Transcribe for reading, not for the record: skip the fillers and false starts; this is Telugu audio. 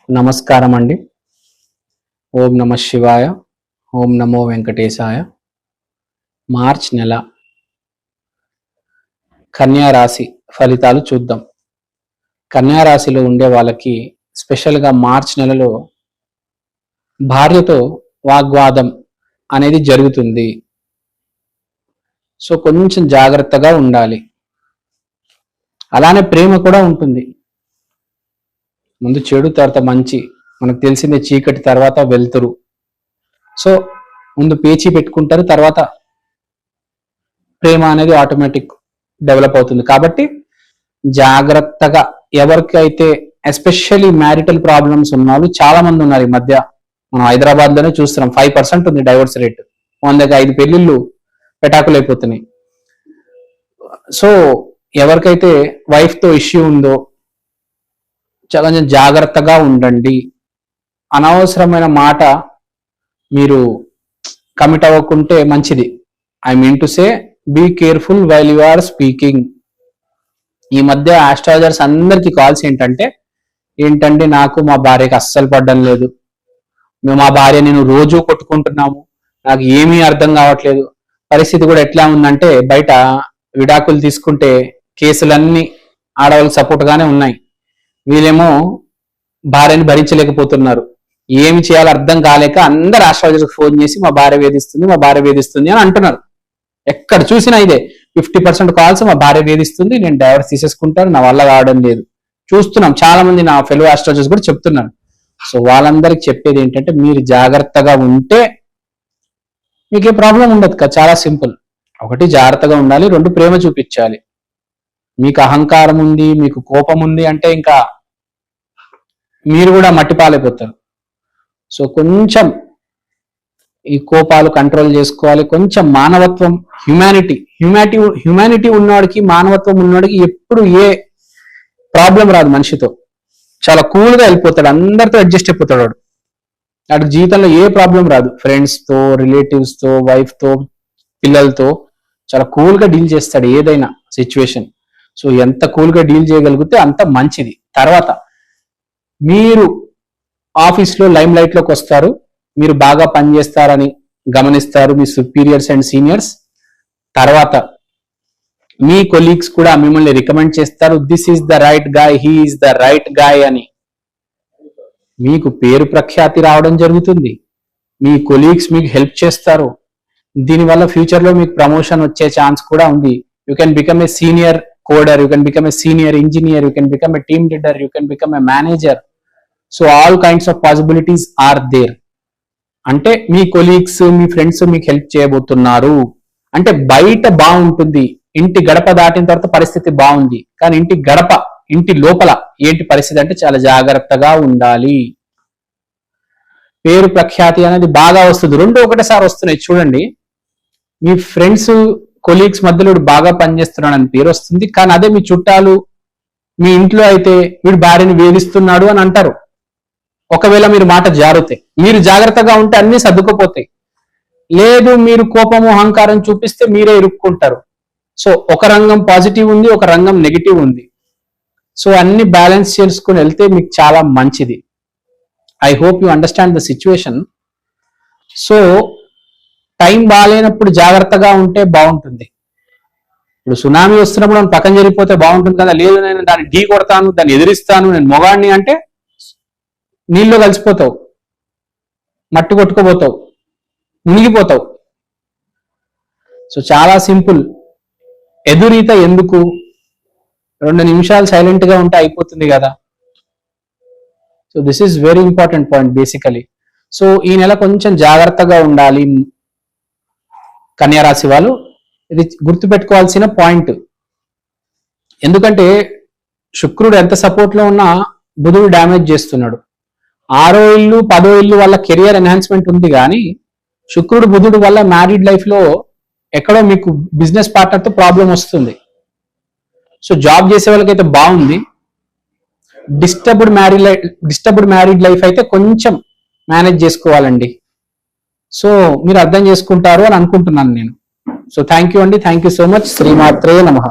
నమస్కారం అండి. ఓం నమ శివాయ. ఓం నమో వెంకటేశాయ. మార్చ్ నెల కన్యా రాశి ఫలితాలు చూద్దాం. కన్యా రాశిలో ఉండే వాళ్ళకి స్పెషల్గా మార్చ్ నెలలో భార్యతో వాగ్వాదం అనేది జరుగుతుంది. సో కొంచెం జాగ్రత్తగా ఉండాలి. అలానే ప్రేమ కూడా ఉంటుంది. ముందు చెడు తర్వాత మంచి, మనకు తెలిసిందే, చీకటి తర్వాత వెలుతురు. సో ముందు పేచీ పెట్టుకుంటారు, తర్వాత ప్రేమ అనేది ఆటోమేటిక్ డెవలప్ అవుతుంది. కాబట్టి జాగ్రత్తగా, ఎవరికైతే ఎస్పెషల్లీ మ్యారిటల్ ప్రాబ్లమ్స్ ఉన్నాళ్ళు చాలా మంది ఉన్నారు. ఈ మధ్య మనం హైదరాబాద్ లోనే చూస్తున్నాం, 5% ఉంది డైవర్స్ రేట్. 100కి 5 పెళ్లిళ్ళు పెటాకులు అయిపోతున్నాయి. సో ఎవరికైతే వైఫ్ తో ఇష్యూ ఉందో చాలా జాగ్రత్తగా ఉండండి. అనవసరమైన మాట మీరు కమిట్ అవ్వకుంటే మంచిది. I mean to say, be careful while you are speaking. ఈ మధ్య ఆస్ట్రాలజర్స్ అందరికి కాల్స్ ఏంటంటే నాకు మా భార్యకి అస్సలు పడ్డం లేదు, మేము మా భార్య నేను రోజు కొట్టుకుంటున్నాము, నాకు ఏమీ అర్థం కావట్లేదు. పరిస్థితి కూడా ఎట్లా ఉందంటే, బయట విడాకులు తీసుకుంటే కేసులన్నీ ఆడవాళ్ళకి సపోర్ట్ గానే ఉన్నాయి. వీళ్ళేమో భార్యని భరించలేకపోతున్నారు. ఏమి చేయాలో అర్థం కాలేక అందరు ఆస్ట్రాలజర్కి ఫోన్ చేసి మా భార్య వేధిస్తుంది అని అంటున్నారు. ఎక్కడ చూసినా ఇదే 50% కాల్స్, మా భార్య వేధిస్తుంది, నేను డైవర్స్ తీసేసుకుంటాను, నా వల్ల కావడం లేదు. చూస్తున్నాం, చాలా మంది నా ఫెలో ఆస్ట్రాలజర్స్ కూడా చెప్తున్నారు. సో వాళ్ళందరికి చెప్పేది ఏంటంటే, మీరు జాగ్రత్తగా ఉంటే మీకే ప్రాబ్లం ఉండదు కదా. చాలా సింపుల్. 1 జాగ్రత్తగా ఉండాలి, 2 ప్రేమ చూపించాలి. మీకు అహంకారం ఉంది, మీకు కోపం ఉంది అంటే ఇంకా మీరు కూడా మట్టిపాలైపోతారు. సో కొంచెం ఈ కోపాలు కంట్రోల్ చేసుకోవాలి. కొంచెం మానవత్వం, హ్యుమానిటీ ఉన్నవాడికి, మానవత్వం ఉన్నవాడికి ఎప్పుడు ఏ ప్రాబ్లం రాదు. మనిషితో చాలా కూల్ గా వెళ్ళిపోతాడు, అందరితో అడ్జస్ట్ అయిపోతాడు వాడు. వాడికి జీవితంలో ఏ ప్రాబ్లం రాదు. ఫ్రెండ్స్ తో, రిలేటివ్స్ తో, వైఫ్ తో, పిల్లలతో చాలా కూల్ గా డీల్ చేస్తాడు ఏదైనా సిచ్యువేషన్. సో ఎంత కూల్ గా డీల్ చేయగలిగితే అంత మంచిది. తర్వాత మీరు ఆఫీస్లో లైమ్ లైట్ లోకి వస్తారు, మీరు బాగా పనిచేస్తారని గమనిస్తారు మీ సుపీరియర్స్ అండ్ సీనియర్స్. తర్వాత మీ కొలీగ్స్ కూడా మిమ్మల్ని రికమెండ్ చేస్తారు, this is the right guy, he is the right guy అని. మీకు పేరు ప్రఖ్యాతి రావడం జరుగుతుంది. మీ కొలీగ్స్ మీకు హెల్ప్ చేస్తారు. దీనివల్ల ఫ్యూచర్ లో మీకు ప్రమోషన్ వచ్చే ఛాన్స్ కూడా ఉంది. You can become a senior coder, you can become a senior engineer, you can become a team leader, you can become a manager. So all kinds of possibilities are there. అంటే మీ కొలీగ్స్, మీ ఫ్రెండ్స్ మీకు హెల్ప్ చేయబోతున్నారు అంటే బయట బాగుంటుంది, ఇంటి గడప దాటిన తర్వాత పరిస్థితి బాగుంది, కానీ ఇంటి లోపల ఏంటి పరిస్థితి అంటే చాలా జాగ్రత్తగా ఉండాలి. పేరు ప్రఖ్యాతి అనేది బాగా వస్తుంది, 2 ఒకటేసారి వస్తున్నాయి. చూడండి, మీ ఫ్రెండ్స్ కొలీగ్స్ మధ్యలో బాగా పనిచేస్తున్నాడు అని పేరు వస్తుంది, కానీ అదే మీ చుట్టాలు, మీ ఇంట్లో అయితే వీడు భార్యని వేధిస్తున్నాడు అని అంటారు. ఒకవేళ మీరు మాట జారుతే, మీరు జాగ్రత్తగా ఉంటే అన్ని సర్దుకుపోతాయి. లేదు, మీరు కోపము అహంకారం చూపిస్తే మీరే ఇరుక్కుంటారు. సో ఒక రంగం పాజిటివ్ ఉంది, ఒక రంగం నెగిటివ్ ఉంది. సో అన్ని బ్యాలెన్స్ చేసుకుని వెళ్తే మీకు చాలా మంచిది. I hope you understand the situation. So time బాగాలేనప్పుడు జాగ్రత్తగా ఉంటే బాగుంటుంది. ఇప్పుడు సునామీ వస్తున్నప్పుడు మనం పక్కన జరిగిపోతే బాగుంటుంది కదా. లేదు, నేను దాన్ని ఢీ కొడతాను, దాన్ని ఎదిరిస్తాను, నేను మొగాడిని అంటే నీళ్ళు కలిసిపోతావు, మట్టి కొట్టుకోపోతావు, మునిగిపోతావు. సో చాలా సింపుల్. ఎదురీత ఎందుకు, 2 నిమిషాలు సైలెంట్ గా ఉంటే అయిపోతుంది కదా. So this is very important point basically. So ఈ నెల కొంచెం జాగ్రత్తగా ఉండాలి కన్యా రాశి వాళ్ళు. ఇది గుర్తుపెట్టుకోవాల్సిన పాయింట్. ఎందుకంటే శుక్రుడు ఎంత సపోర్ట్ లో ఉన్నా బుధుడు డ్యామేజ్ చేస్తున్నాడు. 6వ ఇల్లు 10వ ఇల్లు వల్ల కెరియర్ ఎన్హాన్స్మెంట్ ఉంది, కానీ శుక్రుడు బుధుడు వల్ల మ్యారీడ్ లైఫ్ లో ఎక్కడో మీకు బిజినెస్ పార్ట్నర్ తో ప్రాబ్లం వస్తుంది. సో జాబ్ చేసే వాళ్ళకైతే బాగుంది. డిస్టర్బ్డ్ మ్యారీడ్ లైఫ్ అయితే కొంచెం మేనేజ్ చేసుకోవాలండి. సో మీరు అర్థం చేసుకుంటారు అని అనుకుంటున్నాను నేను. సో థ్యాంక్ యూ అండి, థ్యాంక్ యూ సో మచ్. శ్రీమాత్రే నమః.